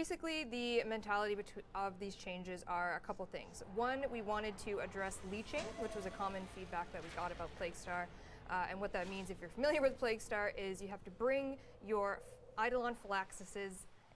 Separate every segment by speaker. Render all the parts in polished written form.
Speaker 1: basically, the mentality of these changes are a couple things. One, we wanted to address leaching, which was a common feedback that we got about Plaguestar. And what that means, if you're familiar with Plaguestar, is you have to bring your Eidolon Phylaxises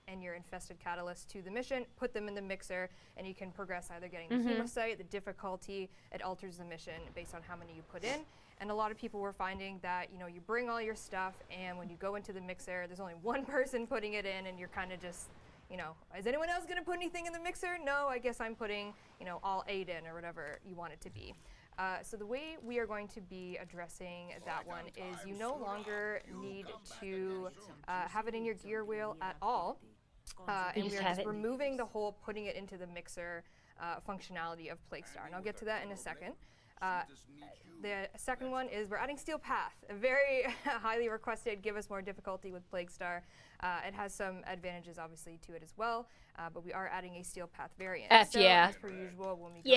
Speaker 1: and your infested catalyst to the mission, put them in the mixer, and you can progress either getting the hemocyte, the difficulty. It alters the mission based on how many you put in. And a lot of people were finding that, you know, you bring all your stuff, and when you go into the mixer, there's only one person putting it in, and you're kind of just, you know, is anyone else going to put anything in the mixer? No, I guess I'm putting, you know, all 8 in, or whatever you want it to be. So the way we are going to be addressing that one is you no longer need to have it in your gear wheel at all. And we are just removing the whole putting it into the mixer functionality of Plaguestar. And I'll get to that in a second. The second one is we're adding Steel Path, a very highly requested, give us more difficulty with Plaguestar. It has some advantages, obviously, to it as well, but we are adding a Steel Path variant. So, as per usual, when we go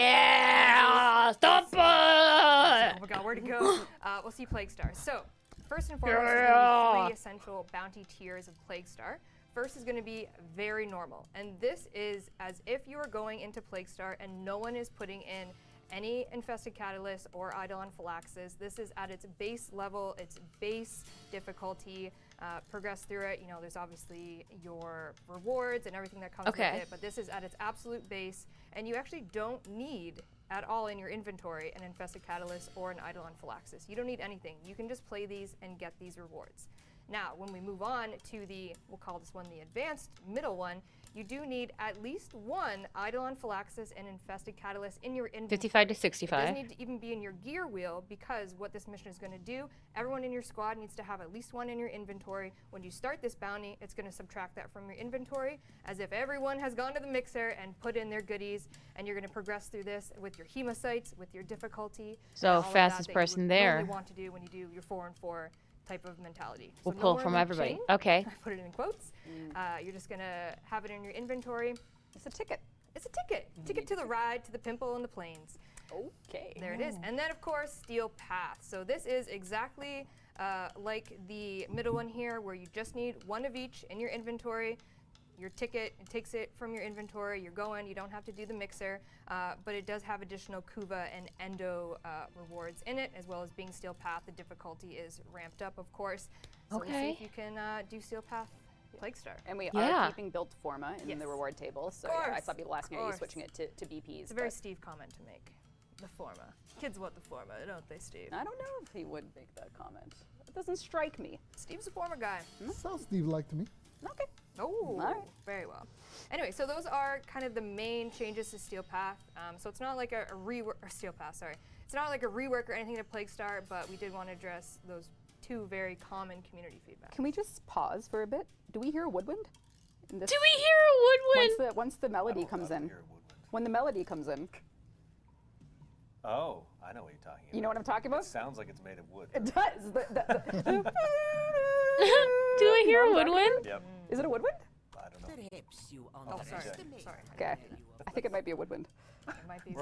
Speaker 1: stop it! Oh my god, where'd it go? We'll see Plaguestar. So, first and foremost, there's going to be 3 essential bounty tiers of Plaguestar. First is going to be very normal, and this is as if you are going into Plaguestar and no one is putting in any infested catalyst or Eidolon Phylaxis. This is at its base level, its base difficulty. Progress through it. You know, there's obviously your rewards and everything that comes with it, but this is at its absolute base, and you actually don't need at all in your inventory an infested catalyst or an Eidolon Phylaxis. You don't need anything. You can just play these and get these rewards. Now, when we move on to the, we'll call this one the advanced middle one, you do need at least 1 Eidolon Phylaxis and infested catalyst in your inventory.
Speaker 2: 55 to 65.
Speaker 1: It doesn't need to even be in your gear wheel, because what this mission is going to do, everyone in your squad needs to have at least 1 in your inventory. When you start this bounty, it's going to subtract that from your inventory, as if everyone has gone to the mixer and put in their goodies, and you're going to progress through this with your hemocytes, with your difficulty.
Speaker 2: So fastest person there.
Speaker 1: You want to do when you do your 4 and 4 type of mentality.
Speaker 2: We'll
Speaker 1: so
Speaker 2: pull
Speaker 1: no
Speaker 2: from everybody.
Speaker 1: Chain.
Speaker 2: Okay.
Speaker 1: I put it in quotes. You're just gonna have it in your inventory.
Speaker 3: It's a ticket.
Speaker 1: It's a ticket. Ticket to the ride, to the pimple and the plains.
Speaker 3: Okay.
Speaker 1: There it is. And then, of course, Steel Path. So this is exactly like the middle one here, where you just need 1 of each in your inventory. Your ticket, it takes it from your inventory, you're going, you don't have to do the mixer, but it does have additional Kuva and Endo rewards in it, as well as being Steel Path. The difficulty is ramped up, of course. So we'll see if you can do Steel Path Plaguestar.
Speaker 3: And we are keeping built forma in the reward table, so I saw people asking, are you switching it to BPs?
Speaker 1: It's a very Steve comment to make. The forma. Kids want the forma, don't they, Steve?
Speaker 3: I don't know if he would make that comment. It doesn't strike me.
Speaker 1: Steve's a forma guy.
Speaker 4: Sounds Steve-like to me.
Speaker 3: Okay.
Speaker 1: Oh, very well. Anyway, so those are kind of the main changes to Steel Path. So it's not like a rework, or Steel Path, sorry. It's not like a rework or anything to Plaguestar, but we did want to address those 2 very common community feedback.
Speaker 3: Can we just pause for a bit? Do we hear a woodwind?
Speaker 2: Do we hear a woodwind?
Speaker 3: Once the melody comes in. When the melody comes in.
Speaker 5: Oh, I know what you're talking about.
Speaker 3: You know what I'm talking about?
Speaker 5: It sounds like it's made of wood.
Speaker 3: It does.
Speaker 2: Do I hear a woodwind?
Speaker 5: Yep.
Speaker 3: Is it a woodwind?
Speaker 5: I don't know.
Speaker 1: Oh, sorry.
Speaker 3: Okay. I think it might be a woodwind.
Speaker 1: It might be.